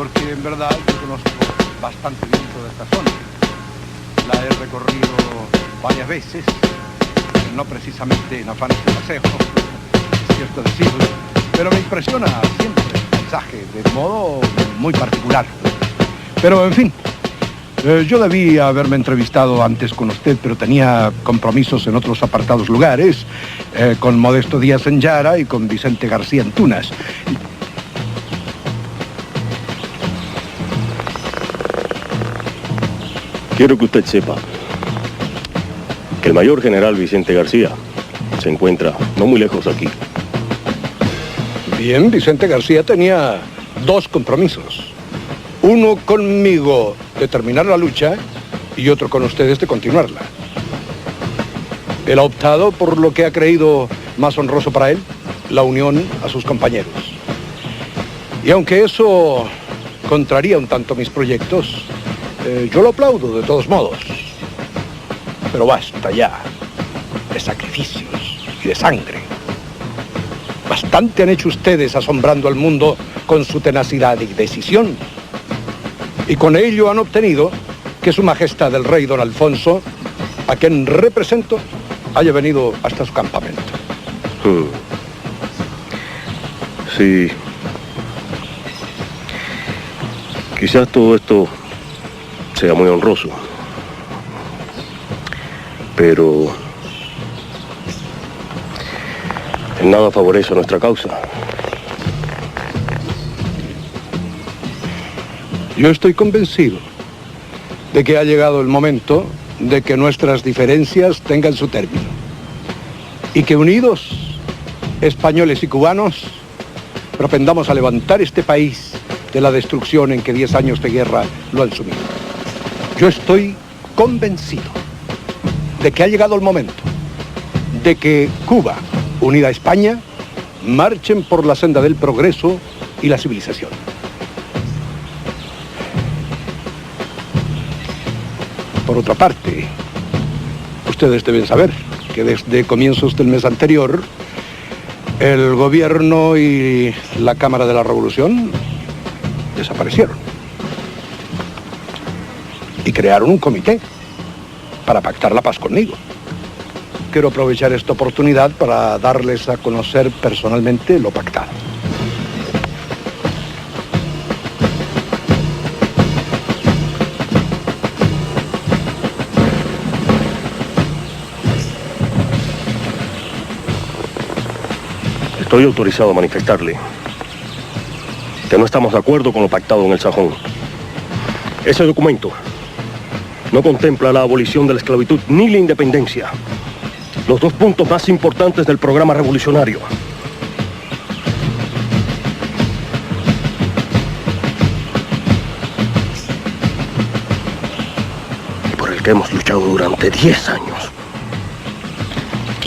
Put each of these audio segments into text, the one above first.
porque en verdad yo conozco bastante bien toda esta zona. La he recorrido varias veces, no precisamente en afanes de paseo, es cierto decirlo, pero me impresiona siempre el paisaje de modo muy particular. Pero en fin, yo debía haberme entrevistado antes con usted, pero tenía compromisos en otros apartados lugares, con Modesto Díaz en Yara y con Vicente García en Tunas. Quiero que usted sepa que el mayor general Vicente García se encuentra no muy lejos de aquí. Bien, Vicente García tenía dos compromisos. Uno conmigo de terminar la lucha y otro con ustedes de continuarla. Él ha optado por lo que ha creído más honroso para él, la unión a sus compañeros. Y aunque eso contraría un tanto mis proyectos, yo lo aplaudo de todos modos. Pero basta ya de sacrificios y de sangre. Bastante han hecho ustedes asombrando al mundo con su tenacidad y decisión. Y con ello han obtenido que Su Majestad el Rey Don Alfonso, a quien represento, haya venido hasta su campamento. Sí. Quizás todo esto sea muy honroso, pero en nada favorece a nuestra causa. Yo estoy convencido de que ha llegado el momento de que nuestras diferencias tengan su término y que unidos, españoles y cubanos, propendamos a levantar este país de la destrucción en que 10 años de guerra lo han sumido. Yo estoy convencido de que ha llegado el momento de que Cuba, unida a España, marchen por la senda del progreso y la civilización. Por otra parte, ustedes deben saber que desde comienzos del mes anterior, el gobierno y la Cámara de la Revolución desaparecieron. Y crearon un comité para pactar la paz conmigo. Quiero aprovechar esta oportunidad para darles a conocer personalmente lo pactado. Estoy autorizado a manifestarle que no estamos de acuerdo con lo pactado en el Sajón. Ese documento no contempla la abolición de la esclavitud ni la independencia, los dos puntos más importantes del programa revolucionario. Y por el que hemos luchado durante 10 años.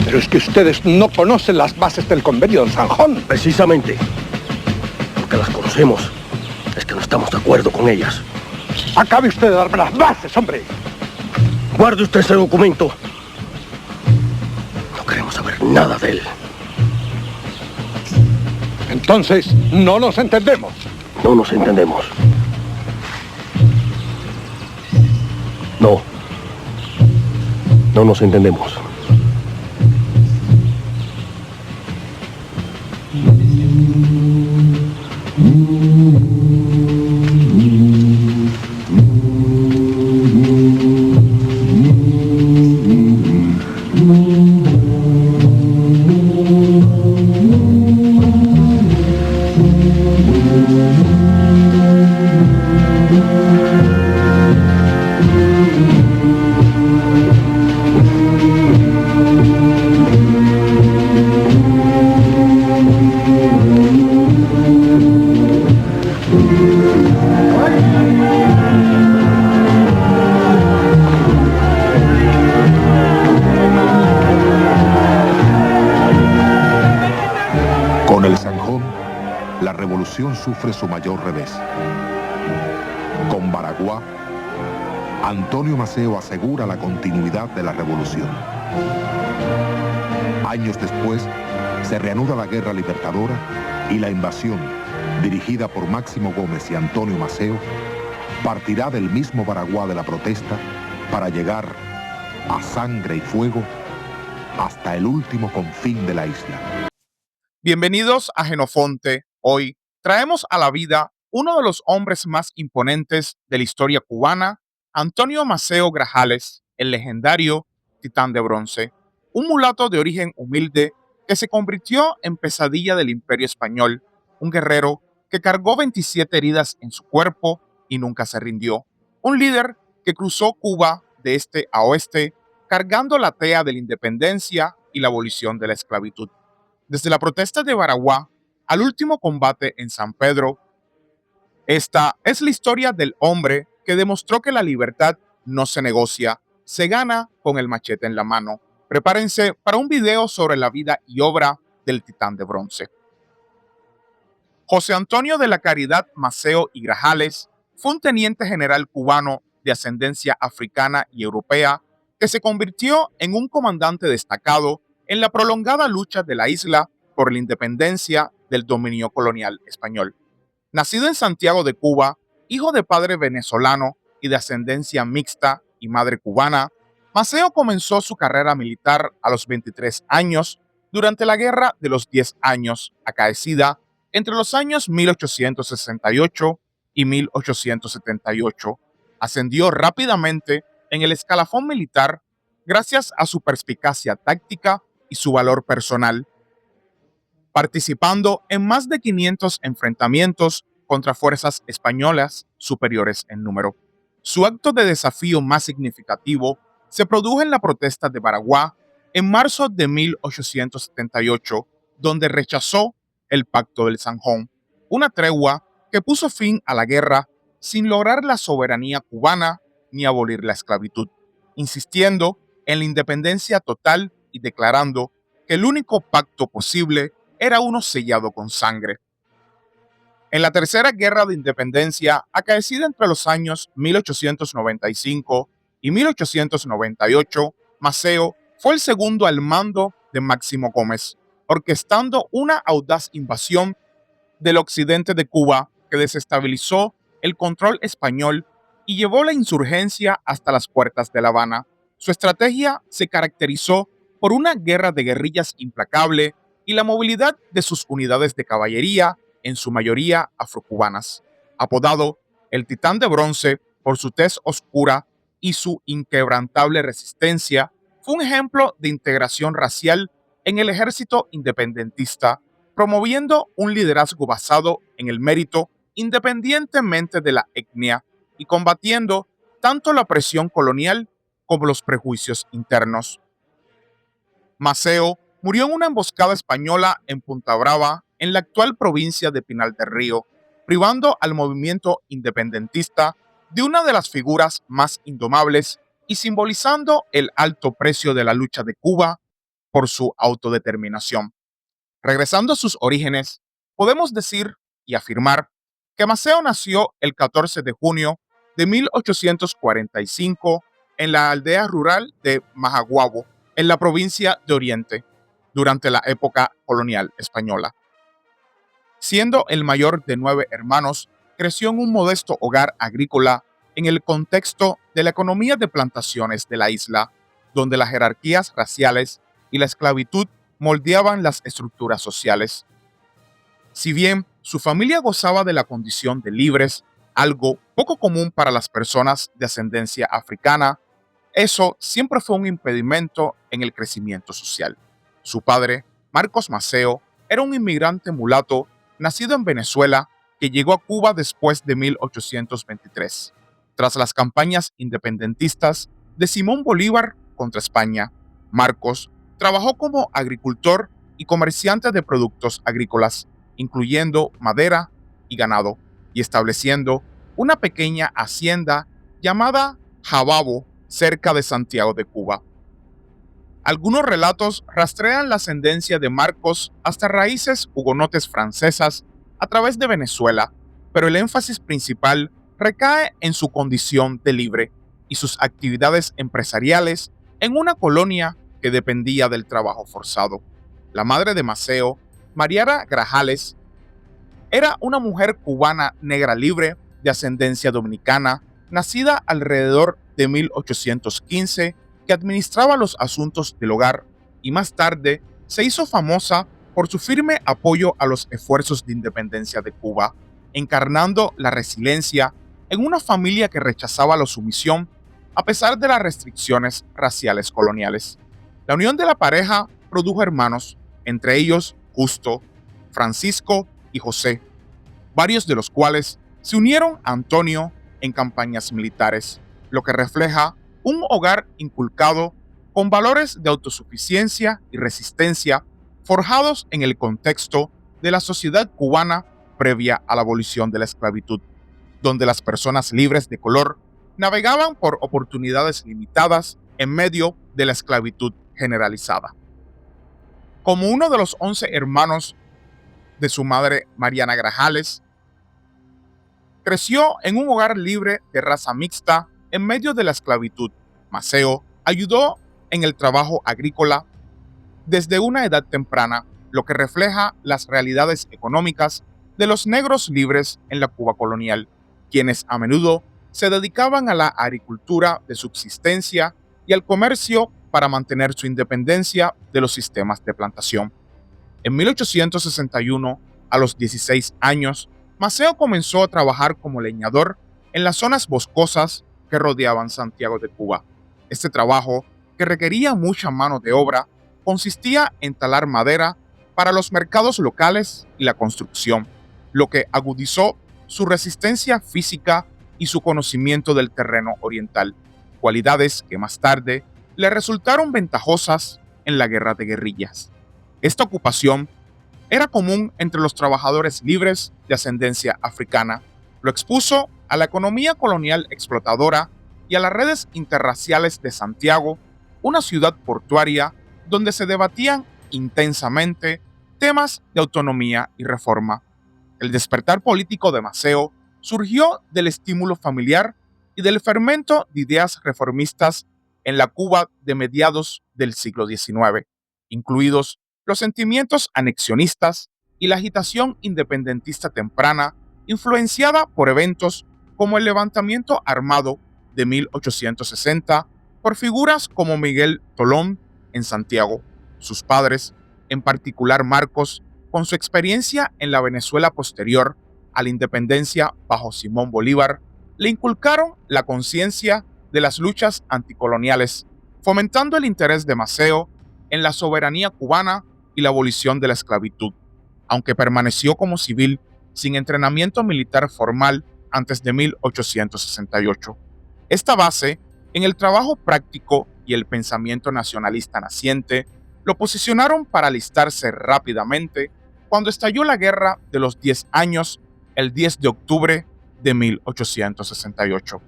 Pero es que ustedes no conocen las bases del convenio de Zanjón. Precisamente, porque las conocemos, es que no estamos de acuerdo con ellas. Acabe usted de darme las bases, hombre. Guarde usted ese documento. No queremos saber nada de él. Entonces, no nos entendemos. No nos entendemos. No. No nos entendemos. Sufre su mayor revés. Con Baraguá, Antonio Maceo asegura la continuidad de la revolución. Años después, se reanuda la guerra libertadora y la invasión, dirigida por Máximo Gómez y Antonio Maceo, partirá del mismo Baraguá de la protesta para llegar a sangre y fuego hasta el último confín de la isla. Bienvenidos a Genofonte. Hoy traemos a la vida uno de los hombres más imponentes de la historia cubana, Antonio Maceo Grajales, el legendario Titán de Bronce, un mulato de origen humilde que se convirtió en pesadilla del Imperio Español, un guerrero que cargó 27 heridas en su cuerpo y nunca se rindió, un líder que cruzó Cuba de este a oeste, cargando la tea de la independencia y la abolición de la esclavitud. Desde la protesta de Baraguá al último combate en San Pedro, esta es la historia del hombre que demostró que la libertad no se negocia, se gana con el machete en la mano. Prepárense para un video sobre la vida y obra del Titán de Bronce. José Antonio de la Caridad Maceo y Grajales fue un teniente general cubano de ascendencia africana y europea que se convirtió en un comandante destacado en la prolongada lucha de la isla por la independencia del dominio colonial español. Nacido en Santiago de Cuba, hijo de padre venezolano y de ascendencia mixta y madre cubana, Maceo comenzó su carrera militar a los 23 años durante la Guerra de los 10 Años, acaecida entre los años 1868 y 1878. Ascendió rápidamente en el escalafón militar gracias a su perspicacia táctica y su valor personal, participando en más de 500 enfrentamientos contra fuerzas españolas superiores en número. Su acto de desafío más significativo se produjo en la protesta de Baraguá en marzo de 1878, donde rechazó el Pacto del Zanjón, una tregua que puso fin a la guerra sin lograr la soberanía cubana ni abolir la esclavitud, insistiendo en la independencia total y declarando que el único pacto posible era uno sellado con sangre. En la Tercera Guerra de Independencia, acaecida entre los años 1895 y 1898, Maceo fue el segundo al mando de Máximo Gómez, orquestando una audaz invasión del occidente de Cuba que desestabilizó el control español y llevó la insurgencia hasta las puertas de La Habana. Su estrategia se caracterizó por una guerra de guerrillas implacable y la movilidad de sus unidades de caballería, en su mayoría afrocubanas. Apodado el Titán de Bronce por su tez oscura y su inquebrantable resistencia, fue un ejemplo de integración racial en el ejército independentista, promoviendo un liderazgo basado en el mérito independientemente de la etnia y combatiendo tanto la presión colonial como los prejuicios internos. Maceo murió en una emboscada española en Punta Brava, en la actual provincia de Pinal del Río, privando al movimiento independentista de una de las figuras más indomables y simbolizando el alto precio de la lucha de Cuba por su autodeterminación. Regresando a sus orígenes, podemos decir y afirmar que Maceo nació el 14 de junio de 1845 en la aldea rural de Majaguabo, en la provincia de Oriente, durante la época colonial española. Siendo el mayor de 9 hermanos, creció en un modesto hogar agrícola en el contexto de la economía de plantaciones de la isla, donde las jerarquías raciales y la esclavitud moldeaban las estructuras sociales. Si bien su familia gozaba de la condición de libres, algo poco común para las personas de ascendencia africana, eso siempre fue un impedimento en el crecimiento social. Su padre, Marcos Maceo, era un inmigrante mulato nacido en Venezuela que llegó a Cuba después de 1823, tras las campañas independentistas de Simón Bolívar contra España. Marcos trabajó como agricultor y comerciante de productos agrícolas, incluyendo madera y ganado, y estableciendo una pequeña hacienda llamada Jababo, cerca de Santiago de Cuba. Algunos relatos rastrean la ascendencia de Marcos hasta raíces hugonotes francesas a través de Venezuela, pero el énfasis principal recae en su condición de libre y sus actividades empresariales en una colonia que dependía del trabajo forzado. La madre de Maceo, Mariara Grajales, Era una mujer cubana negra libre de ascendencia dominicana, nacida alrededor de 1815, que administraba los asuntos del hogar y más tarde se hizo famosa por su firme apoyo a los esfuerzos de independencia de Cuba, encarnando la resiliencia en una familia que rechazaba la sumisión a pesar de las restricciones raciales coloniales. La unión de la pareja produjo hermanos, entre ellos Justo, Francisco y José, varios de los cuales se unieron a Antonio en campañas militares, lo que refleja un hogar inculcado con valores de autosuficiencia y resistencia forjados en el contexto de la sociedad cubana previa a la abolición de la esclavitud, donde las personas libres de color navegaban por oportunidades limitadas en medio de la esclavitud generalizada. Como uno de los 11 hermanos de su madre Mariana Grajales, creció en un hogar libre de raza mixta en medio de la esclavitud. Maceo ayudó en el trabajo agrícola desde una edad temprana, lo que refleja las realidades económicas de los negros libres en la Cuba colonial, quienes a menudo se dedicaban a la agricultura de subsistencia y al comercio para mantener su independencia de los sistemas de plantación. En 1861, a los 16 años, Maceo comenzó a trabajar como leñador en las zonas boscosas que rodeaban Santiago de Cuba. Este trabajo, que requería mucha mano de obra, consistía en talar madera para los mercados locales y la construcción, lo que agudizó su resistencia física y su conocimiento del terreno oriental, cualidades que más tarde le resultaron ventajosas en la guerra de guerrillas. Esta ocupación era común entre los trabajadores libres de ascendencia africana. Lo expuso a la economía colonial explotadora y a las redes interraciales de Santiago, una ciudad portuaria donde se debatían intensamente temas de autonomía y reforma. El despertar político de Maceo surgió del estímulo familiar y del fermento de ideas reformistas en la Cuba de mediados del siglo XIX, incluidos los sentimientos anexionistas y la agitación independentista temprana, influenciada por eventos como el levantamiento armado de 1860 por figuras como Miguel Tolón en Santiago. Sus padres, en particular Marcos, con su experiencia en la Venezuela posterior a la independencia bajo Simón Bolívar, le inculcaron la conciencia de las luchas anticoloniales, fomentando el interés de Maceo en la soberanía cubana y la abolición de la esclavitud, aunque permaneció como civil sin entrenamiento militar formal antes de 1868. Esta base en el trabajo práctico y el pensamiento nacionalista naciente lo posicionaron para alistarse rápidamente cuando estalló la Guerra de los 10 años el 10 de octubre de 1868.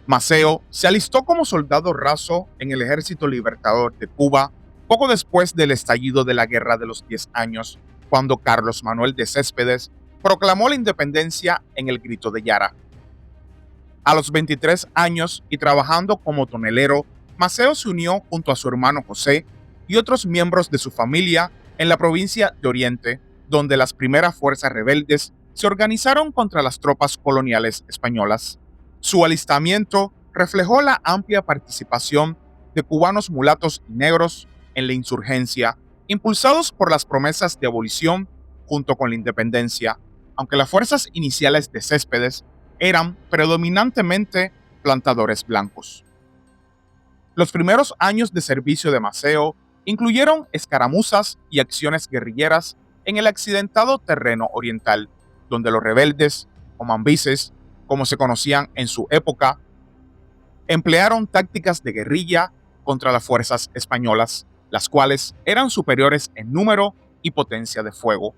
Maceo se alistó como soldado raso en el Ejército Libertador de Cuba poco después del estallido de la Guerra de los 10 años, cuando Carlos Manuel de Céspedes proclamó la independencia en el Grito de Yara. A los 23 años y trabajando como tonelero, Maceo se unió junto a su hermano José y otros miembros de su familia en la provincia de Oriente, donde las primeras fuerzas rebeldes se organizaron contra las tropas coloniales españolas. Su alistamiento reflejó la amplia participación de cubanos mulatos y negros en la insurgencia, impulsados por las promesas de abolición junto con la independencia, aunque las fuerzas iniciales de Céspedes eran predominantemente plantadores blancos. Los primeros años de servicio de Maceo incluyeron escaramuzas y acciones guerrilleras en el accidentado terreno oriental, donde los rebeldes, o mambises, como se conocían en su época, emplearon tácticas de guerrilla contra las fuerzas españolas, las cuales eran superiores en número y potencia de fuego,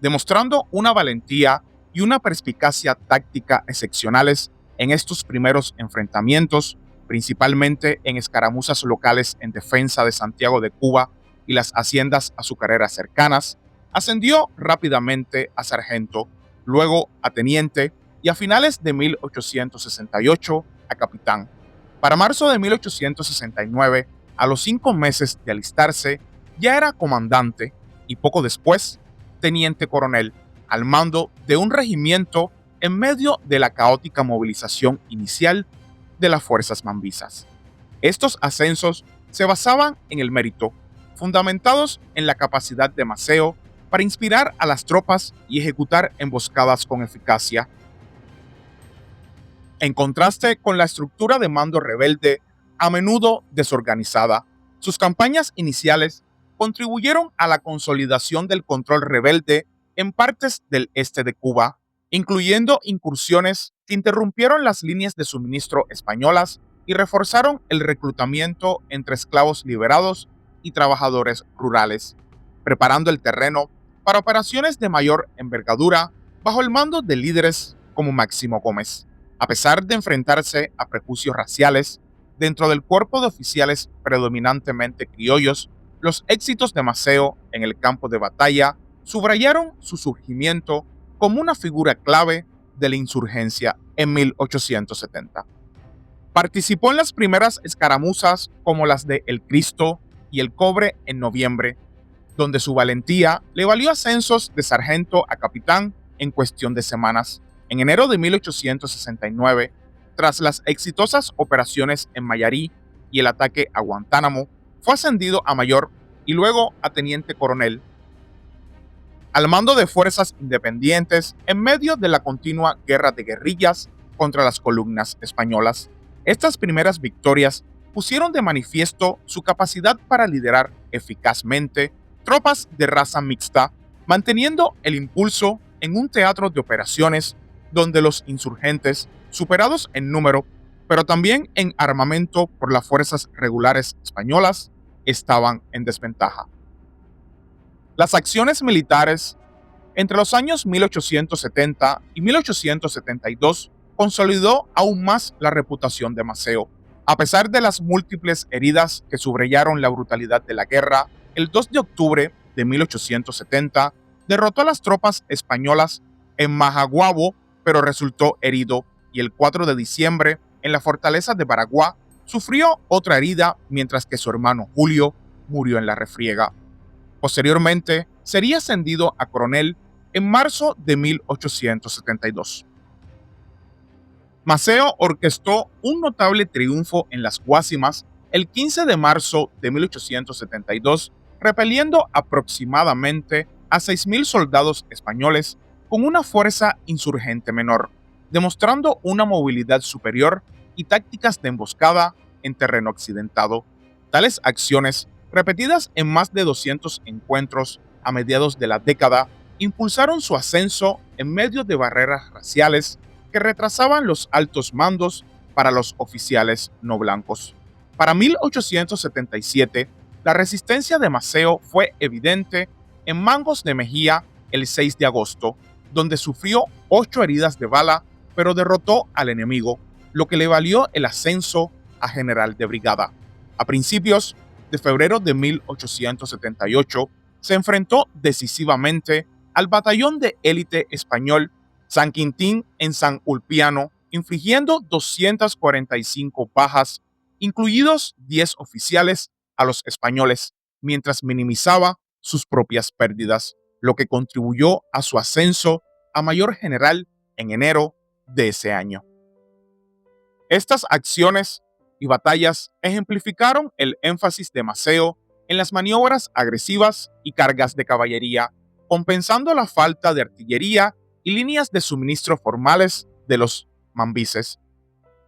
demostrando una valentía y una perspicacia táctica excepcionales en estos primeros enfrentamientos, principalmente en escaramuzas locales en defensa de Santiago de Cuba y las haciendas azucareras cercanas. Ascendió rápidamente a sargento, luego a teniente y a finales de 1868 a capitán. Para marzo de 1869, a los 5 meses de alistarse, ya era comandante y poco después teniente coronel al mando de un regimiento en medio de la caótica movilización inicial de las fuerzas mambisas. Estos ascensos se basaban en el mérito, fundamentados en la capacidad de Maceo para inspirar a las tropas y ejecutar emboscadas con eficacia. En contraste con la estructura de mando rebelde, a menudo desorganizada, sus campañas iniciales contribuyeron a la consolidación del control rebelde en partes del este de Cuba, incluyendo incursiones que interrumpieron las líneas de suministro españolas y reforzaron el reclutamiento entre esclavos liberados y trabajadores rurales, preparando el terreno para operaciones de mayor envergadura bajo el mando de líderes como Máximo Gómez. A pesar de enfrentarse a prejuicios raciales, dentro del cuerpo de oficiales predominantemente criollos, los éxitos de Maceo en el campo de batalla subrayaron su surgimiento como una figura clave de la insurgencia en 1870. Participó en las primeras escaramuzas como las de El Cristo y El Cobre en noviembre, donde su valentía le valió ascensos de sargento a capitán en cuestión de semanas. En enero de 1869, tras las exitosas operaciones en Mayarí y el ataque a Guantánamo, fue ascendido a mayor y luego a teniente coronel, al mando de fuerzas independientes en medio de la continua guerra de guerrillas contra las columnas españolas. Estas primeras victorias pusieron de manifiesto su capacidad para liderar eficazmente tropas de raza mixta, manteniendo el impulso en un teatro de operaciones donde los insurgentes, superados en número, pero también en armamento por las fuerzas regulares españolas, estaban en desventaja. Las acciones militares entre los años 1870 y 1872 consolidó aún más la reputación de Maceo. A pesar de las múltiples heridas que subrayaron la brutalidad de la guerra, el 2 de octubre de 1870 derrotó a las tropas españolas en Majaguabo, pero resultó herido, y el 4 de diciembre, en la fortaleza de Baraguá, sufrió otra herida mientras que su hermano Julio murió en la refriega. Posteriormente, sería ascendido a coronel en marzo de 1872. Maceo orquestó un notable triunfo en las Guásimas el 15 de marzo de 1872, repeliendo aproximadamente a 6,000 soldados españoles con una fuerza insurgente menor, demostrando una movilidad superior y tácticas de emboscada en terreno accidentado. Tales acciones, repetidas en más de 200 encuentros a mediados de la década, impulsaron su ascenso en medio de barreras raciales que retrasaban los altos mandos para los oficiales no blancos. Para 1877, la resistencia de Maceo fue evidente en Mangos de Mejía el 6 de agosto, donde sufrió 8 heridas de bala, pero derrotó al enemigo, lo que le valió el ascenso a general de brigada. A principios de febrero de 1878, se enfrentó decisivamente al batallón de élite español San Quintín en San Ulpiano, infligiendo 245 bajas, incluidos 10 oficiales a los españoles, mientras minimizaba sus propias pérdidas, lo que contribuyó a su ascenso a mayor general en enero de ese año. Estas acciones y batallas ejemplificaron el énfasis de Maceo en las maniobras agresivas y cargas de caballería, compensando la falta de artillería y líneas de suministro formales de los mambises,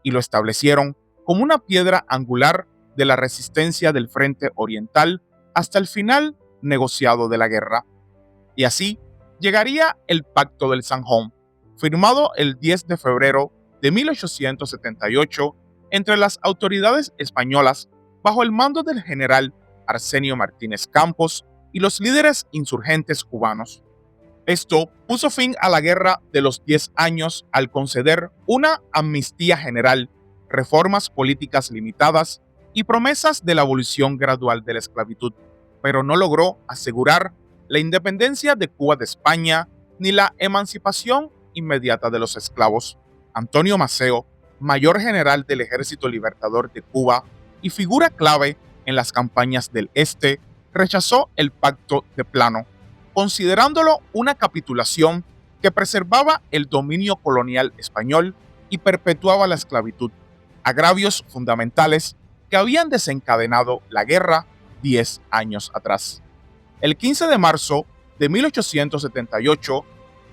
y lo establecieron como una piedra angular de la resistencia del frente oriental hasta el final negociado de la guerra. Y así llegaría el Pacto del Zanjón, firmado el 10 de febrero de 1878 entre las autoridades españolas bajo el mando del general Arsenio Martínez Campos y los líderes insurgentes cubanos. Esto puso fin a la Guerra de los 10 años al conceder una amnistía general, reformas políticas limitadas y promesas de la abolición gradual de la esclavitud, pero no logró asegurar la independencia de Cuba de España ni la emancipación inmediata de los esclavos. Antonio Maceo, mayor general del Ejército Libertador de Cuba y figura clave en las campañas del Este, rechazó el pacto de plano, considerándolo una capitulación que preservaba el dominio colonial español y perpetuaba la esclavitud, agravios fundamentales que habían desencadenado la guerra 10 años atrás. El 15 de marzo de 1878,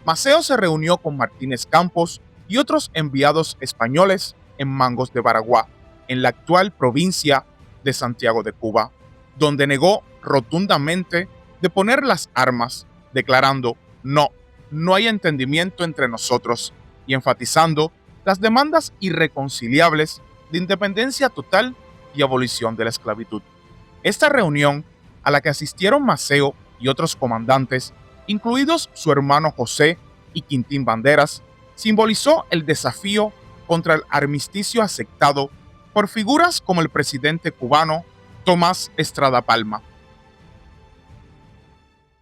Maceo se reunió con Martínez Campos y otros enviados españoles en Mangos de Baraguá, en la actual provincia de Santiago de Cuba, donde negó rotundamente de poner las armas, declarando no hay entendimiento entre nosotros y enfatizando las demandas irreconciliables de independencia total y abolición de la esclavitud. Esta reunión, a la que asistieron Maceo y otros comandantes, incluidos su hermano José y Quintín Banderas, simbolizó el desafío contra el armisticio aceptado por figuras como el presidente cubano Tomás Estrada Palma,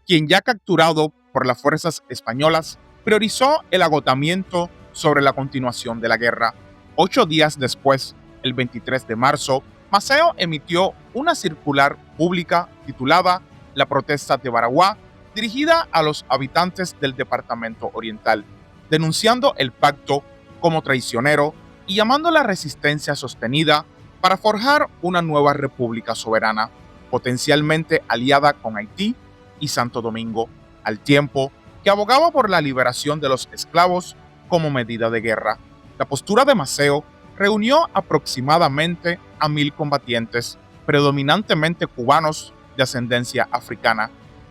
quien, ya capturado por las fuerzas españolas, priorizó el agotamiento sobre la continuación de la guerra. 8 días después, el 23 de marzo, Maceo emitió una circular pública titulada La Protesta de Baraguá, dirigida a los habitantes del Departamento Oriental, denunciando el pacto como traicionero y llamando a la resistencia sostenida para forjar una nueva república soberana, potencialmente aliada con Haití y Santo Domingo, al tiempo que abogaba por la liberación de los esclavos como medida de guerra. La postura de Maceo reunió aproximadamente a 1,000 combatientes, predominantemente cubanos de ascendencia africana,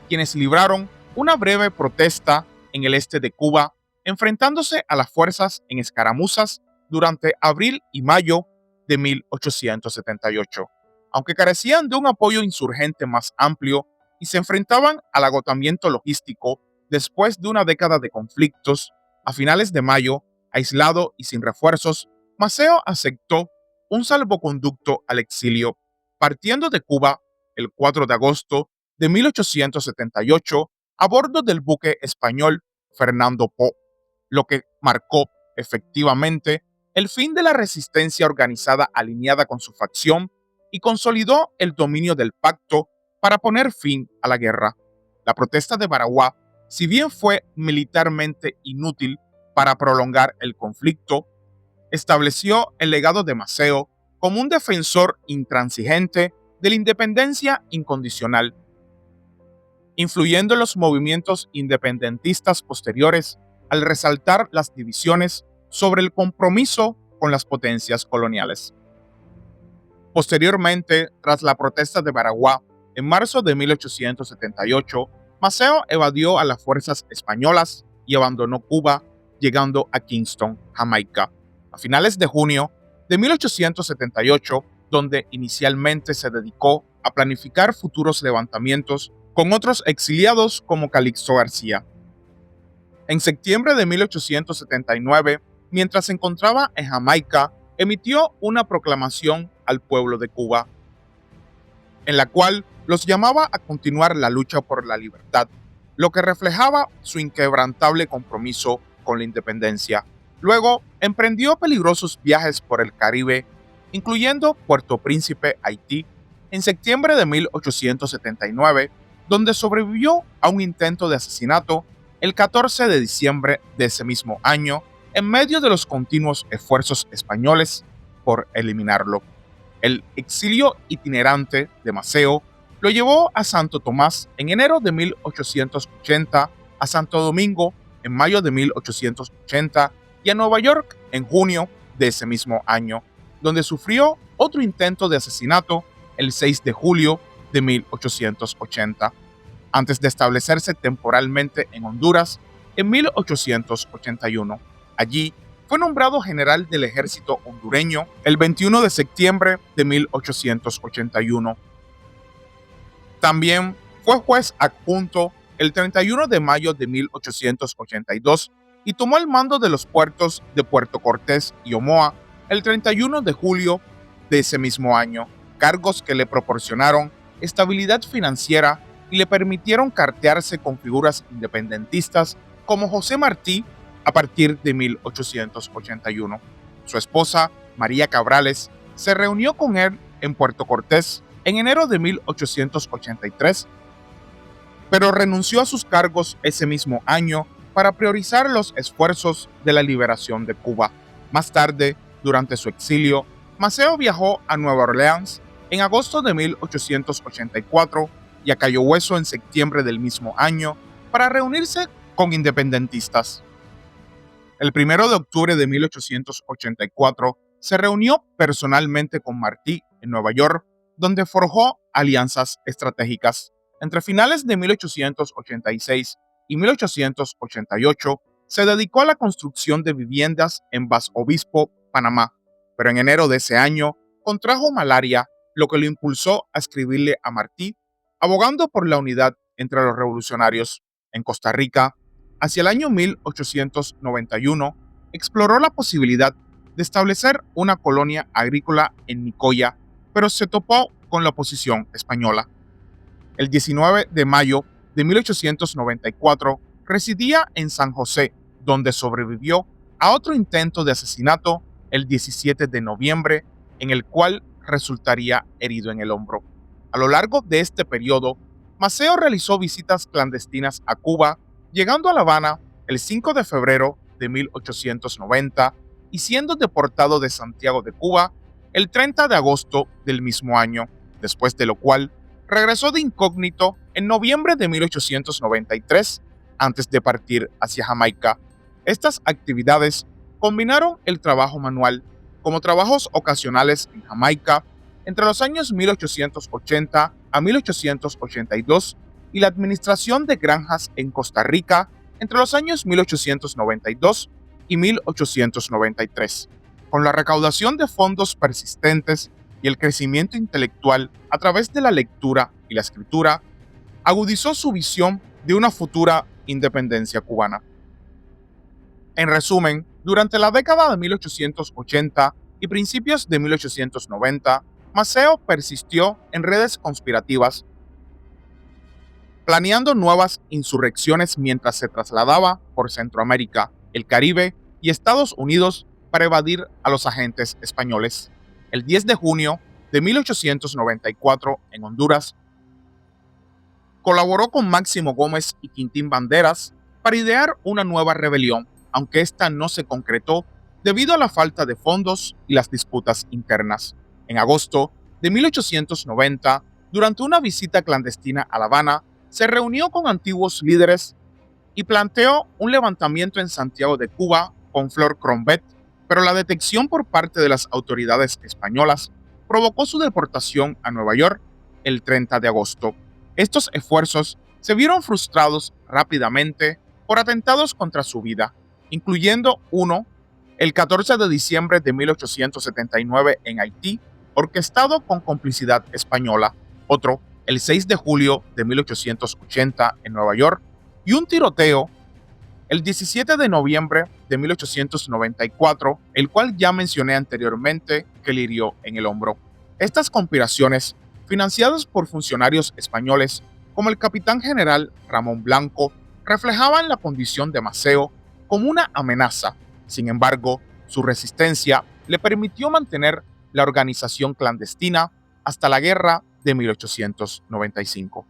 quienes libraron una breve protesta en el este de Cuba, enfrentándose a las fuerzas en escaramuzas durante abril y mayo de 1878. Aunque carecían de un apoyo insurgente más amplio y se enfrentaban al agotamiento logístico después de una década de conflictos, a finales de mayo, aislado y sin refuerzos, Maceo aceptó un salvoconducto al exilio, partiendo de Cuba el 4 de agosto de 1878 a bordo del buque español Fernando Po, lo que marcó efectivamente el fin de la resistencia organizada alineada con su facción y consolidó el dominio del pacto para poner fin a la guerra. La protesta de Baraguá, si bien fue militarmente inútil para prolongar el conflicto, estableció el legado de Maceo como un defensor intransigente de la independencia incondicional, influyendo en los movimientos independentistas posteriores al resaltar las divisiones sobre el compromiso con las potencias coloniales. Posteriormente, tras la protesta de Baraguá, en marzo de 1878, Maceo evadió a las fuerzas españolas y abandonó Cuba, llegando a Kingston, Jamaica, a finales de junio de 1878, donde inicialmente se dedicó a planificar futuros levantamientos con otros exiliados como Calixto García. En septiembre de 1879, mientras se encontraba en Jamaica, emitió una proclamación al pueblo de Cuba, en la cual los llamaba a continuar la lucha por la libertad, lo que reflejaba su inquebrantable compromiso con la independencia. Luego, emprendió peligrosos viajes por el Caribe, incluyendo Puerto Príncipe, Haití, en septiembre de 1879, donde sobrevivió a un intento de asesinato el 14 de diciembre de ese mismo año, en medio de los continuos esfuerzos españoles por eliminarlo. El exilio itinerante de Maceo lo llevó a Santo Tomás en enero de 1880, a Santo Domingo en mayo de 1880 y a Nueva York en junio de ese mismo año, donde sufrió otro intento de asesinato el 6 de julio de 1880, antes de establecerse temporalmente en Honduras en 1881. Allí fue nombrado general del ejército hondureño el 21 de septiembre de 1881. También fue juez adjunto el 31 de mayo de 1882 y tomó el mando de los puertos de Puerto Cortés y Omoa el 31 de julio de ese mismo año, cargos que le proporcionaron estabilidad financiera y le permitieron cartearse con figuras independentistas como José Martí a partir de 1881. Su esposa, María Cabrales, se reunió con él en Puerto Cortés en enero de 1883, pero renunció a sus cargos ese mismo año para priorizar los esfuerzos de la liberación de Cuba. Más tarde, durante su exilio, Maceo viajó a Nueva Orleans en agosto de 1884 y a Cayo Hueso en septiembre del mismo año para reunirse con independentistas. El 1 de octubre de 1884 se reunió personalmente con Martí en Nueva York, donde forjó alianzas estratégicas. Entre finales de 1886 y 1888 se dedicó a la construcción de viviendas en Bas Obispo, Panamá, pero en enero de ese año contrajo malaria, lo que lo impulsó a escribirle a Martí, abogando por la unidad entre los revolucionarios. En Costa Rica, hacia el año 1891, exploró la posibilidad de establecer una colonia agrícola en Nicoya, pero se topó con la oposición española. El 19 de mayo de 1894 residía en San José, donde sobrevivió a otro intento de asesinato el 17 de noviembre, en el cual resultaría herido en el hombro. A lo largo de este periodo, Maceo realizó visitas clandestinas a Cuba, llegando a La Habana el 5 de febrero de 1890 y siendo deportado de Santiago de Cuba el 30 de agosto del mismo año, después de lo cual regresó de incógnito en noviembre de 1893 antes de partir hacia Jamaica. Estas actividades combinaron el trabajo manual como trabajos ocasionales en Jamaica entre los años 1880 a 1882 y la administración de granjas en Costa Rica entre los años 1892 y 1893. Con la recaudación de fondos persistentes y el crecimiento intelectual a través de la lectura y la escritura, agudizó su visión de una futura independencia cubana. En resumen, durante la década de 1880 y principios de 1890, Maceo persistió en redes conspirativas, planeando nuevas insurrecciones mientras se trasladaba por Centroamérica, el Caribe y Estados Unidos para evadir a los agentes españoles. El 10 de junio de 1894, en Honduras, colaboró con Máximo Gómez y Quintín Banderas para idear una nueva rebelión, aunque esta no se concretó debido a la falta de fondos y las disputas internas. En agosto de 1890, durante una visita clandestina a La Habana, se reunió con antiguos líderes y planteó un levantamiento en Santiago de Cuba con Flor Crombet, pero la detección por parte de las autoridades españolas provocó su deportación a Nueva York el 30 de agosto. Estos esfuerzos se vieron frustrados rápidamente por atentados contra su vida, incluyendo uno el 14 de diciembre de 1879 en Haití, orquestado con complicidad española, otro el 6 de julio de 1880 en Nueva York, y un tiroteo el 17 de noviembre de 1894, el cual ya mencioné anteriormente que le hirió en el hombro. Estas conspiraciones, financiadas por funcionarios españoles como el capitán general Ramón Blanco, reflejaban la condición de Maceo como una amenaza. Sin embargo, su resistencia le permitió mantener la organización clandestina hasta la guerra de 1895.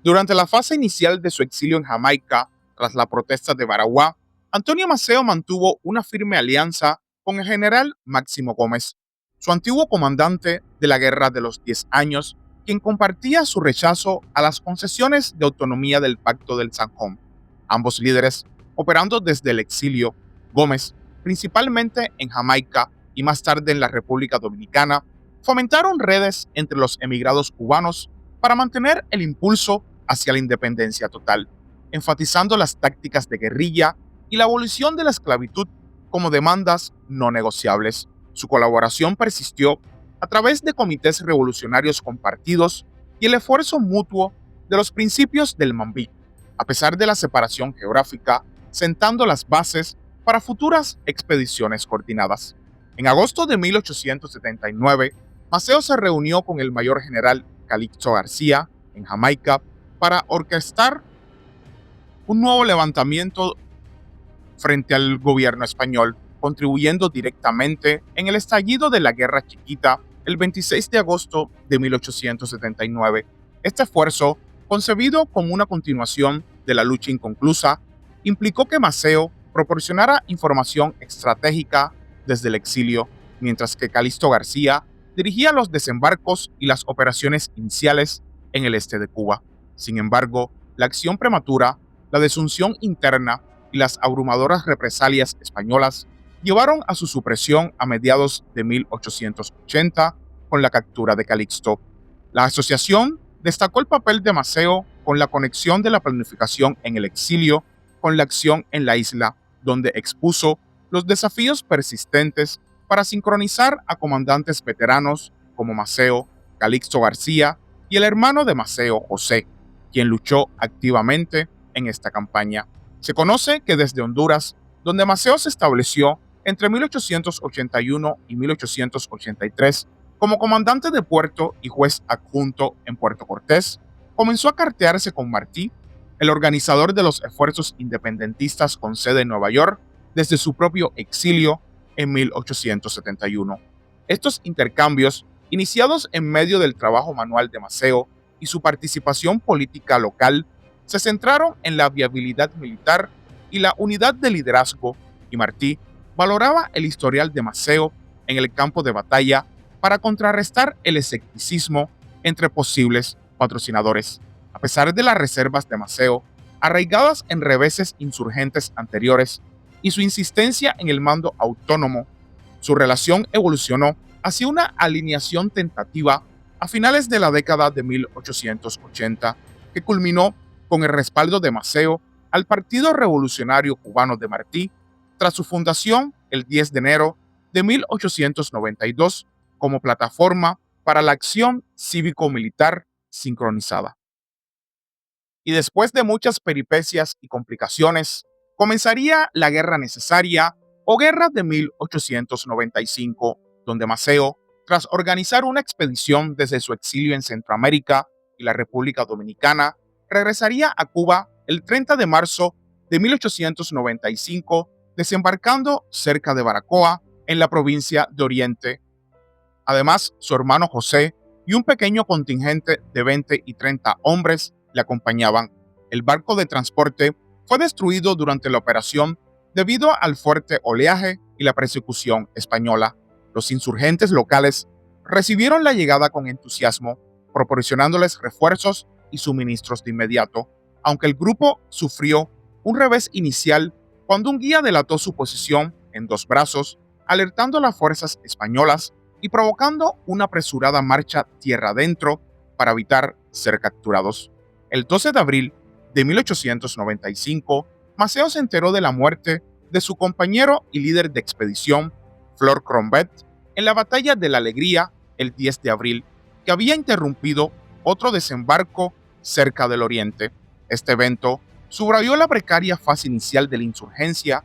Durante la fase inicial de su exilio en Jamaica, tras la protesta de Baraguá, Antonio Maceo mantuvo una firme alianza con el general Máximo Gómez, su antiguo comandante de la Guerra de los 10 Años, quien compartía su rechazo a las concesiones de autonomía del Pacto del Zanjón. Ambos líderes, operando desde el exilio, Gómez, principalmente en Jamaica y más tarde en la República Dominicana, fomentaron redes entre los emigrados cubanos para mantener el impulso hacia la independencia total, enfatizando las tácticas de guerrilla y la abolición de la esclavitud como demandas no negociables. Su colaboración persistió a través de comités revolucionarios compartidos y el esfuerzo mutuo de los principios del Mambí, a pesar de la separación geográfica, sentando las bases para futuras expediciones coordinadas. En agosto de 1879, Maceo se reunió con el mayor general Calixto García en Jamaica para orquestar un nuevo levantamiento frente al gobierno español, contribuyendo directamente en el estallido de la Guerra Chiquita el 26 de agosto de 1879. Este esfuerzo concebido como una continuación de la lucha inconclusa, implicó que Maceo proporcionara información estratégica desde el exilio, mientras que Calixto García dirigía los desembarcos y las operaciones iniciales en el este de Cuba. Sin embargo, la acción prematura, la desunción interna y las abrumadoras represalias españolas llevaron a su supresión a mediados de 1880 con la captura de Calixto. La asociación destacó el papel de Maceo con la conexión de la planificación en el exilio con la acción en la isla, donde expuso los desafíos persistentes para sincronizar a comandantes veteranos como Maceo, Calixto García y el hermano de Maceo, José, quien luchó activamente en esta campaña. Se conoce que desde Honduras, donde Maceo se estableció entre 1881 y 1883 como comandante de puerto y juez adjunto en Puerto Cortés, comenzó a cartearse con Martí, el organizador de los esfuerzos independentistas con sede en Nueva York, desde su propio exilio en 1871. Estos intercambios, iniciados en medio del trabajo manual de Maceo y su participación política local, se centraron en la viabilidad militar y la unidad de liderazgo, y Martí valoraba el historial de Maceo en el campo de batalla para contrarrestar el escepticismo entre posibles patrocinadores. A pesar de las reservas de Maceo, arraigadas en reveses insurgentes anteriores, y su insistencia en el mando autónomo, su relación evolucionó hacia una alineación tentativa a finales de la década de 1880, que culminó con el respaldo de Maceo al Partido Revolucionario Cubano de Martí tras su fundación el 10 de enero de 1892 como plataforma para la acción cívico-militar sincronizada. Y después de muchas peripecias y complicaciones, comenzaría la Guerra Necesaria o Guerra de 1895, donde Maceo, tras organizar una expedición desde su exilio en Centroamérica y la República Dominicana, regresaría a Cuba el 30 de marzo de 1895, desembarcando cerca de Baracoa, en la provincia de Oriente. Además, su hermano José y un pequeño contingente de 20 y 30 hombres le acompañaban. El barco de transporte fue destruido durante la operación debido al fuerte oleaje y la persecución española. Los insurgentes locales recibieron la llegada con entusiasmo, proporcionándoles refuerzos y suministros de inmediato, aunque el grupo sufrió un revés inicial cuando un guía delató su posición en dos brazos, alertando a las fuerzas españolas y provocando una apresurada marcha tierra adentro para evitar ser capturados. El 12 de abril de 1895, Maceo se enteró de la muerte de su compañero y líder de expedición, Flor Crombet, en la batalla de la Alegría el 10 de abril, que había interrumpido otro desembarco cerca del Oriente. Este evento subrayó la precaria fase inicial de la insurgencia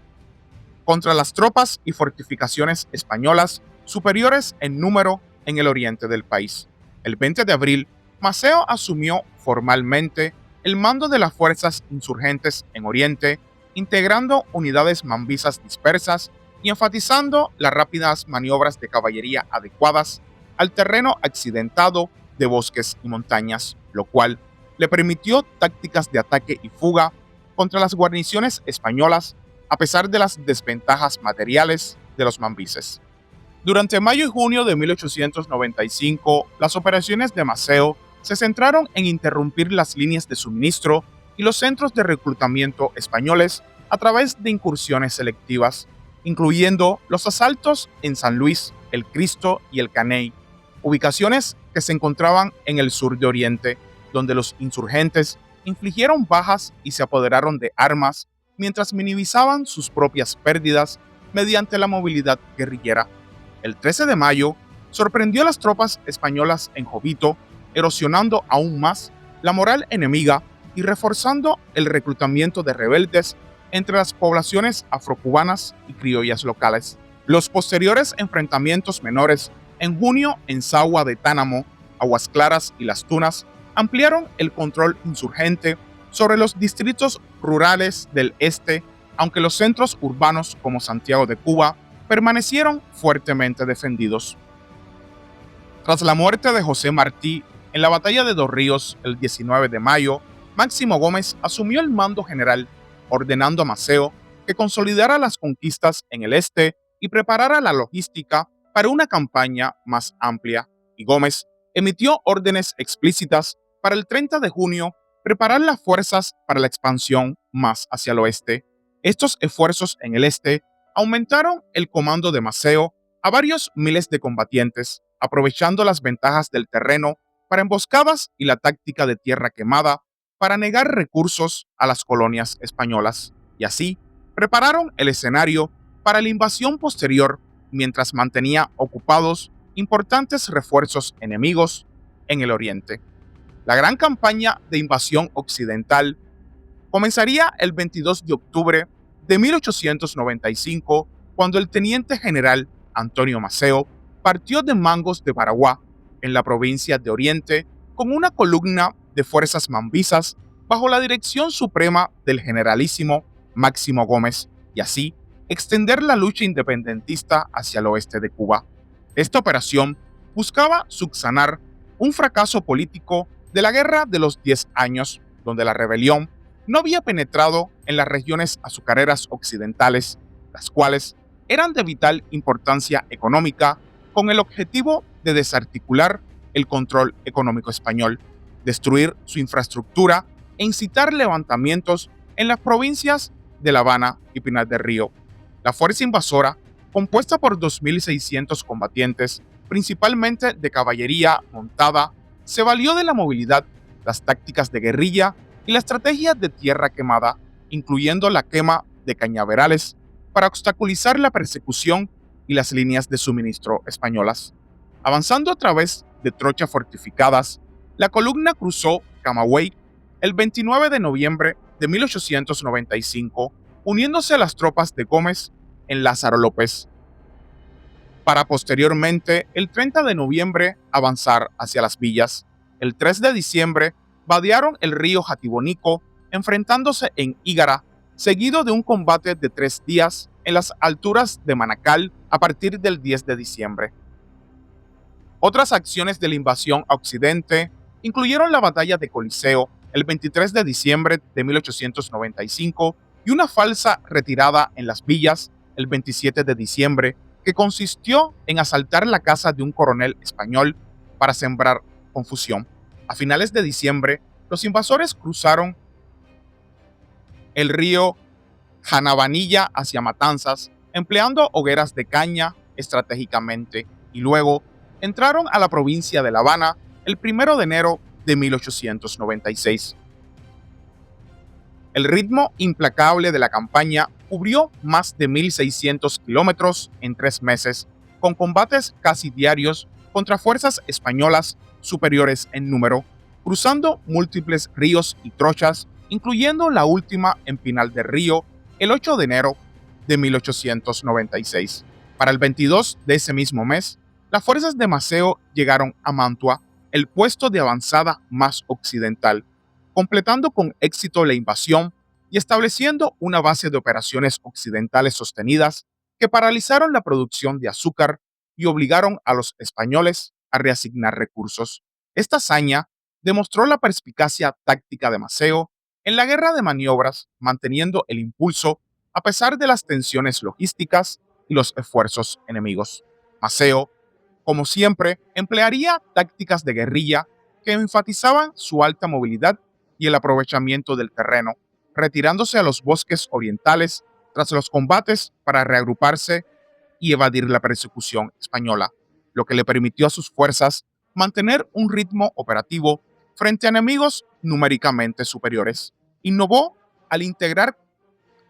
contra las tropas y fortificaciones españolas superiores en número en el oriente del país. El 20 de abril, Maceo asumió formalmente el mando de las fuerzas insurgentes en Oriente, integrando unidades mambisas dispersas y enfatizando las rápidas maniobras de caballería adecuadas al terreno accidentado de bosques y montañas, lo cual le permitió tácticas de ataque y fuga contra las guarniciones españolas a pesar de las desventajas materiales de los mambises. Durante mayo y junio de 1895, las operaciones de Maceo se centraron en interrumpir las líneas de suministro y los centros de reclutamiento españoles a través de incursiones selectivas, incluyendo los asaltos en San Luis, El Cristo y El Caney, ubicaciones que se encontraban en el sur de Oriente, donde los insurgentes infligieron bajas y se apoderaron de armas mientras minimizaban sus propias pérdidas mediante la movilidad guerrillera. El 13 de mayo sorprendió a las tropas españolas en Jovito, erosionando aún más la moral enemiga y reforzando el reclutamiento de rebeldes entre las poblaciones afrocubanas y criollas locales. Los posteriores enfrentamientos menores en junio en Sagua de Tánamo, Aguas Claras y Las Tunas ampliaron el control insurgente sobre los distritos rurales del este, aunque los centros urbanos como Santiago de Cuba permanecieron fuertemente defendidos. Tras la muerte de José Martí En la batalla de Dos Ríos, el 19 de mayo, Máximo Gómez asumió el mando general, ordenando a Maceo que consolidara las conquistas en el este y preparara la logística para una campaña más amplia, y Gómez emitió órdenes explícitas para el 30 de junio preparar las fuerzas para la expansión más hacia el oeste. Estos esfuerzos en el este aumentaron el comando de Maceo a varios miles de combatientes, aprovechando las ventajas del terreno para emboscadas y la táctica de tierra quemada para negar recursos a las colonias españolas. Y así, prepararon el escenario para la invasión posterior mientras mantenía ocupados importantes refuerzos enemigos en el oriente. La gran campaña de invasión occidental comenzaría el 22 de octubre de 1895, cuando el teniente general Antonio Maceo partió de Mangos de Baraguá, en la provincia de Oriente, con una columna de fuerzas mambisas bajo la dirección suprema del generalísimo Máximo Gómez, y así extender la lucha independentista hacia el oeste de Cuba. Esta operación buscaba subsanar un fracaso político de la Guerra de los 10 años, donde la rebelión no había penetrado en las regiones azucareras occidentales, las cuales eran de vital importancia económica, con el objetivo de desarticular el control económico español, destruir su infraestructura e incitar levantamientos en las provincias de La Habana y Pinar del Río. La fuerza invasora, compuesta por 2.600 combatientes, principalmente de caballería montada, se valió de la movilidad, las tácticas de guerrilla y la estrategia de tierra quemada, incluyendo la quema de cañaverales, para obstaculizar la persecución y las líneas de suministro españolas. Avanzando a través de trochas fortificadas, la columna cruzó Camagüey el 29 de noviembre de 1895, uniéndose a las tropas de Gómez en Lázaro López, para posteriormente, el 30 de noviembre, avanzar hacia las villas. El 3 de diciembre, vadearon el río Jatibonico, enfrentándose en Ígara, seguido de un combate de 3 días en las alturas de Manacal a partir del 10 de diciembre. Otras acciones de la invasión a Occidente incluyeron la batalla de Coliseo el 23 de diciembre de 1895 y una falsa retirada en las villas el 27 de diciembre, que consistió en asaltar la casa de un coronel español para sembrar confusión. A finales de diciembre, los invasores cruzaron el río Janabanilla hacia Matanzas, empleando hogueras de caña estratégicamente, y luego entraron a la provincia de La Habana el 1 de enero de 1896. El ritmo implacable de la campaña cubrió más de 1.600 kilómetros en 3 meses, con combates casi diarios contra fuerzas españolas superiores en número, cruzando múltiples ríos y trochas, incluyendo la última en Pinar del Río el 8 de enero de 1896. Para el 22 de ese mismo mes, las fuerzas de Maceo llegaron a Mantua, el puesto de avanzada más occidental, completando con éxito la invasión y estableciendo una base de operaciones occidentales sostenidas que paralizaron la producción de azúcar y obligaron a los españoles a reasignar recursos. Esta hazaña demostró la perspicacia táctica de Maceo en la guerra de maniobras, manteniendo el impulso a pesar de las tensiones logísticas y los esfuerzos enemigos. Maceo, como siempre, emplearía tácticas de guerrilla que enfatizaban su alta movilidad y el aprovechamiento del terreno, retirándose a los bosques orientales tras los combates para reagruparse y evadir la persecución española, lo que le permitió a sus fuerzas mantener un ritmo operativo frente a enemigos numéricamente superiores. Innovó al integrar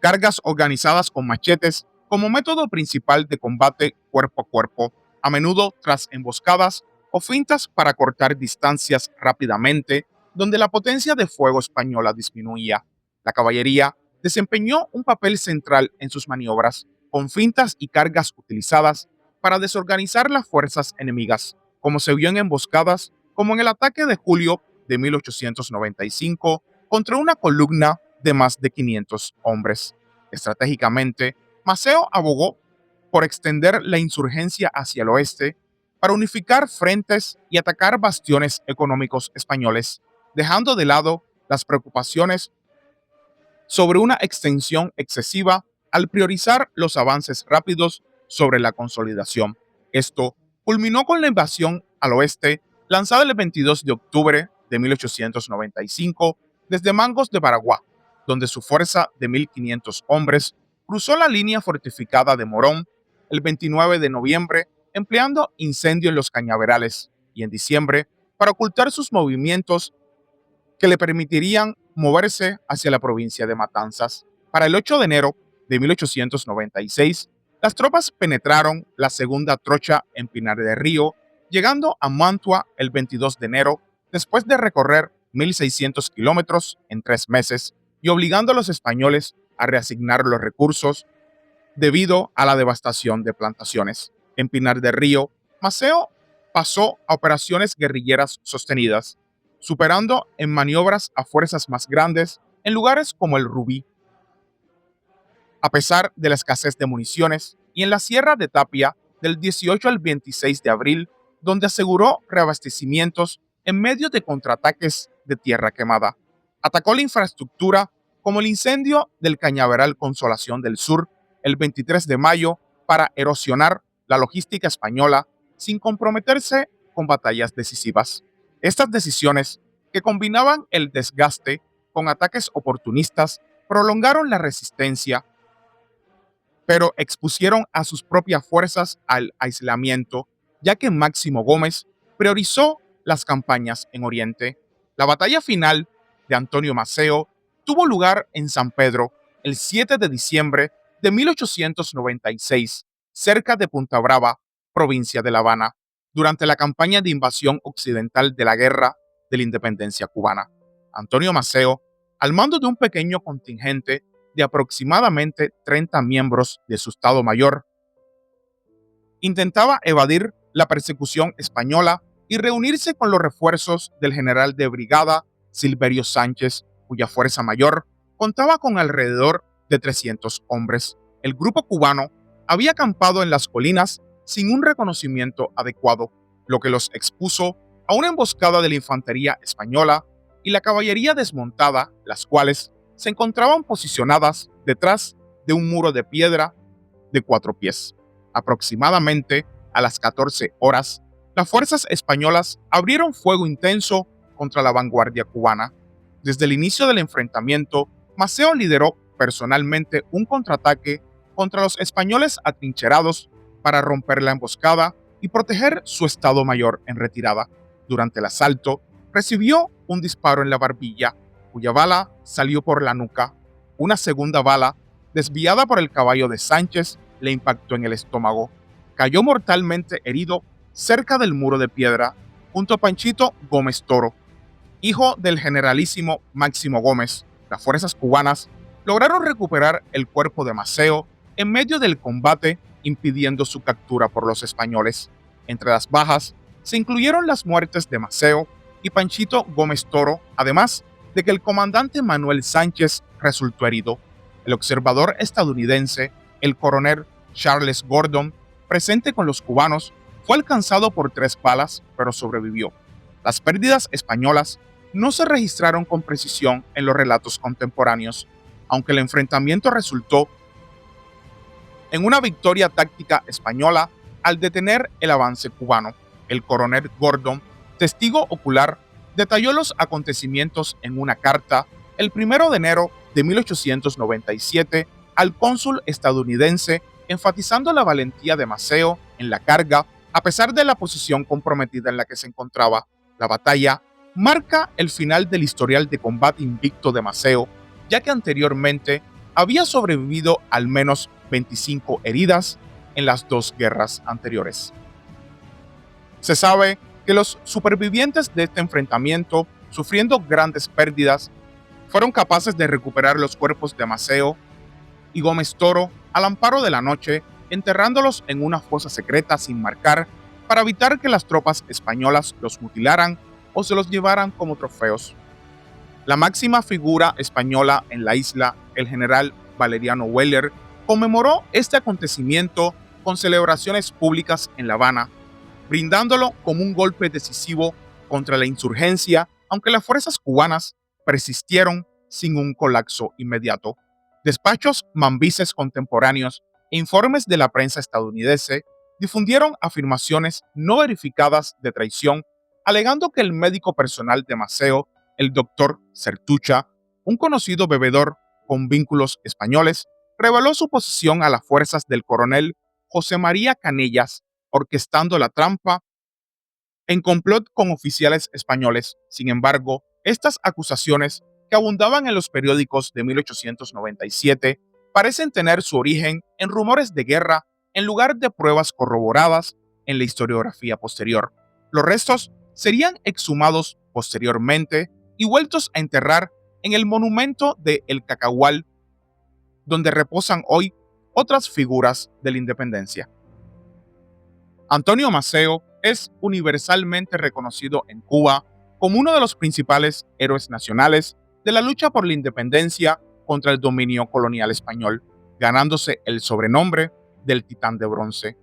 cargas organizadas con machetes como método principal de combate cuerpo a cuerpo, a menudo tras emboscadas o fintas para cortar distancias rápidamente, donde la potencia de fuego española disminuía. La caballería desempeñó un papel central en sus maniobras, con fintas y cargas utilizadas para desorganizar las fuerzas enemigas, como se vio en emboscadas, como en el ataque de julio de 1895 contra una columna de más de 500 hombres. Estratégicamente, Maceo abogó por extender la insurgencia hacia el oeste para unificar frentes y atacar bastiones económicos españoles, dejando de lado las preocupaciones sobre una extensión excesiva al priorizar los avances rápidos sobre la consolidación. Esto culminó con la invasión al oeste lanzada el 22 de octubre de 1895 desde Mangos de Baraguá, donde su fuerza de 1.500 hombres cruzó la línea fortificada de Morón el 29 de noviembre empleando incendio en los cañaverales y en diciembre para ocultar sus movimientos que le permitirían moverse hacia la provincia de Matanzas. Para el 8 de enero de 1896, las tropas penetraron la segunda trocha en Pinar del Río, llegando a Mantua el 22 de enero, después de recorrer 1.600 kilómetros en 3 meses y obligando a los españoles a reasignar los recursos debido a la devastación de plantaciones. En Pinar del Río, Maceo pasó a operaciones guerrilleras sostenidas, superando en maniobras a fuerzas más grandes en lugares como el Rubí. A pesar de la escasez de municiones, y en la Sierra de Tapia del 18 al 26 de abril, donde aseguró reabastecimientos en medio de contraataques de tierra quemada. Atacó la infraestructura como el incendio del cañaveral Consolación del Sur el 23 de mayo para erosionar la logística española sin comprometerse con batallas decisivas. Estas decisiones, que combinaban el desgaste con ataques oportunistas, prolongaron la resistencia, pero expusieron a sus propias fuerzas al aislamiento, ya que Máximo Gómez priorizó las campañas en Oriente. La batalla final de Antonio Maceo tuvo lugar en San Pedro el 7 de diciembre de 1896, cerca de Punta Brava, provincia de La Habana, durante la campaña de invasión occidental de la Guerra de la Independencia cubana. Antonio Maceo, al mando de un pequeño contingente de aproximadamente 30 miembros de su Estado Mayor, intentaba evadir la persecución española y reunirse con los refuerzos del general de brigada Silverio Sánchez, cuya fuerza mayor contaba con alrededor de 300 hombres. El grupo cubano había acampado en las colinas sin un reconocimiento adecuado, lo que los expuso a una emboscada de la infantería española y la caballería desmontada, las cuales se encontraban posicionadas detrás de un muro de piedra de 4 pies. Aproximadamente a las 14 horas, las fuerzas españolas abrieron fuego intenso contra la vanguardia cubana. Desde el inicio del enfrentamiento, Maceo lideró personalmente un contraataque contra los españoles atrincherados para romper la emboscada y proteger su Estado Mayor en retirada. Durante el asalto, recibió un disparo en la barbilla, cuya bala salió por la nuca. Una segunda bala, desviada por el caballo de Sánchez, le impactó en el estómago. Cayó mortalmente herido cerca del muro de piedra, junto a Panchito Gómez Toro, hijo del generalísimo Máximo Gómez. Las fuerzas cubanas lograron recuperar el cuerpo de Maceo en medio del combate, impidiendo su captura por los españoles. Entre las bajas se incluyeron las muertes de Maceo y Panchito Gómez Toro, además de que el comandante Manuel Sánchez resultó herido. El observador estadounidense, el coronel Charles Gordon, presente con los cubanos, fue alcanzado por 3 balas, pero sobrevivió. Las pérdidas españolas no se registraron con precisión en los relatos contemporáneos, aunque el enfrentamiento resultó en una victoria táctica española al detener el avance cubano. El coronel Gordon, testigo ocular, detalló los acontecimientos en una carta el 1 de enero de 1897 al cónsul estadounidense, enfatizando la valentía de Maceo en la carga a pesar de la posición comprometida en la que se encontraba. La batalla marca el final del historial de combate invicto de Maceo, ya que anteriormente había sobrevivido al menos 25 heridas en las 2 guerras anteriores. Se sabe que los supervivientes de este enfrentamiento, sufriendo grandes pérdidas, fueron capaces de recuperar los cuerpos de Maceo y Gómez Toro al amparo de la noche, enterrándolos en una fosa secreta sin marcar para evitar que las tropas españolas los mutilaran o se los llevaran como trofeos. La máxima figura española en la isla, el general Valeriano Weyler, conmemoró este acontecimiento con celebraciones públicas en La Habana, brindándolo como un golpe decisivo contra la insurgencia, aunque las fuerzas cubanas persistieron sin un colapso inmediato. Despachos mambises contemporáneos e informes de la prensa estadounidense difundieron afirmaciones no verificadas de traición, alegando que el médico personal de Maceo, el doctor Sertucha, un conocido bebedor con vínculos españoles, reveló su posición a las fuerzas del coronel José María Canellas, orquestando la trampa en complot con oficiales españoles. Sin embargo, estas acusaciones, que abundaban en los periódicos de 1897, parecen tener su origen en rumores de guerra en lugar de pruebas corroboradas en la historiografía posterior. Los restos serían exhumados posteriormente y vueltos a enterrar en el monumento de El Cacahual, donde reposan hoy otras figuras de la independencia. Antonio Maceo es universalmente reconocido en Cuba como uno de los principales héroes nacionales de la lucha por la independencia contra el dominio colonial español, ganándose el sobrenombre del Titán de Bronce,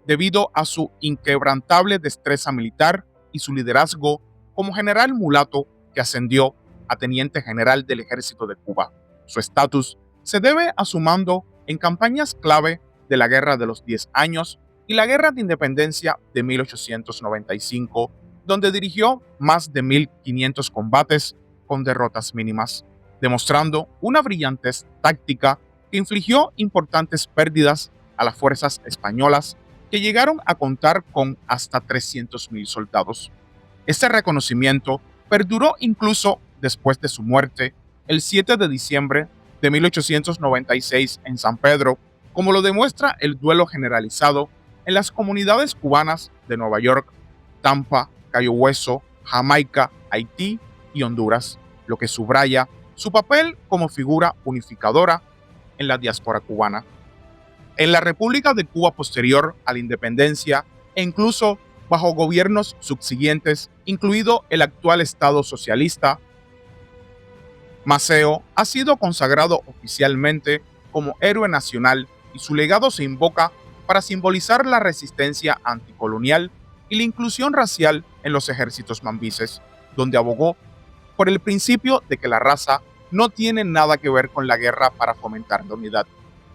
debido a su inquebrantable destreza militar y su liderazgo como general mulato que ascendió a teniente general del ejército de Cuba. Su estatus se debe a su mando en campañas clave de la Guerra de los 10 Años y la Guerra de Independencia de 1895, donde dirigió más de 1.500 combates con derrotas mínimas, demostrando una brillantez táctica que infligió importantes pérdidas a las fuerzas españolas, que llegaron a contar con hasta 300.000 soldados. Este reconocimiento perduró incluso después de su muerte, el 7 de diciembre de 1896 en San Pedro, como lo demuestra el duelo generalizado en las comunidades cubanas de Nueva York, Tampa, Cayo Hueso, Jamaica, Haití y Honduras, lo que subraya su papel como figura unificadora en la diáspora cubana. En la República de Cuba posterior a la independencia e incluso bajo gobiernos subsiguientes, incluido el actual Estado socialista, Maceo ha sido consagrado oficialmente como héroe nacional y su legado se invoca para simbolizar la resistencia anticolonial y la inclusión racial en los ejércitos mambises, donde abogó por el principio de que la raza no tiene nada que ver con la guerra para fomentar la unidad.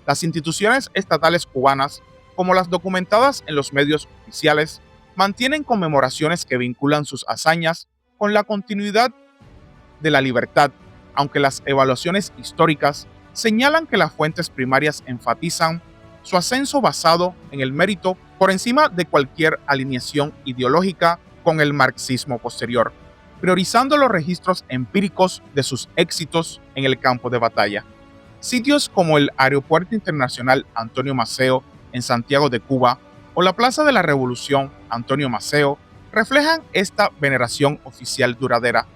Las instituciones estatales cubanas, como las documentadas en los medios oficiales, mantienen conmemoraciones que vinculan sus hazañas con la continuidad de la libertad, aunque las evaluaciones históricas señalan que las fuentes primarias enfatizan su ascenso basado en el mérito por encima de cualquier alineación ideológica con el marxismo posterior, priorizando los registros empíricos de sus éxitos en el campo de batalla. Sitios como el Aeropuerto Internacional Antonio Maceo en Santiago de Cuba o la Plaza de la Revolución Antonio Maceo reflejan esta veneración oficial duradera,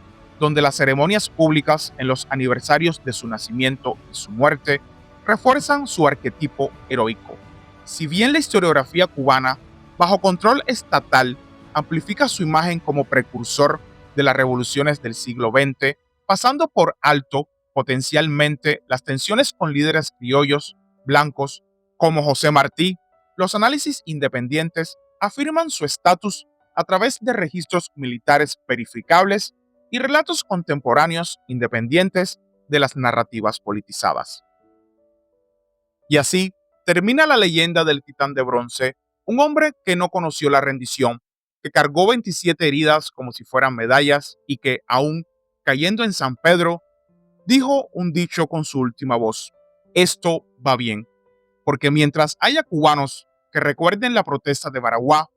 donde las ceremonias públicas en los aniversarios de su nacimiento y su muerte refuerzan su arquetipo heroico. Si bien la historiografía cubana, bajo control estatal, amplifica su imagen como precursor de las revoluciones del siglo XX, pasando por alto potencialmente las tensiones con líderes criollos blancos como José Martí, los análisis independientes afirman su estatus a través de registros militares verificables y relatos contemporáneos independientes de las narrativas politizadas. Y así termina la leyenda del Titán de Bronce, un hombre que no conoció la rendición, que cargó 27 heridas como si fueran medallas y que, aún cayendo en San Pedro, dijo un dicho con su última voz: esto va bien, porque mientras haya cubanos que recuerden la protesta de Baraguá,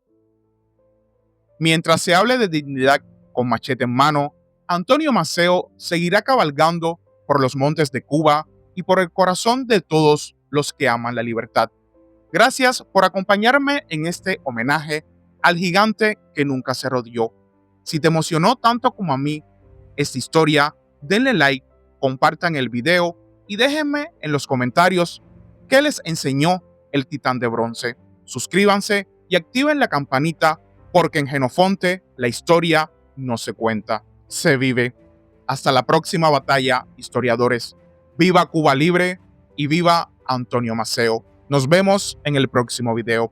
mientras se hable de dignidad con machete en mano, Antonio Maceo seguirá cabalgando por los montes de Cuba y por el corazón de todos los que aman la libertad. Gracias por acompañarme en este homenaje al gigante que nunca se rodeó. Si te emocionó tanto como a mí esta historia, denle like, compartan el video y déjenme en los comentarios qué les enseñó el Titán de Bronce. Suscríbanse y activen la campanita, porque en Genofonte la historia no se cuenta, se vive. Hasta la próxima batalla, historiadores. ¡Viva Cuba libre y viva Antonio Maceo! Nos vemos en el próximo video.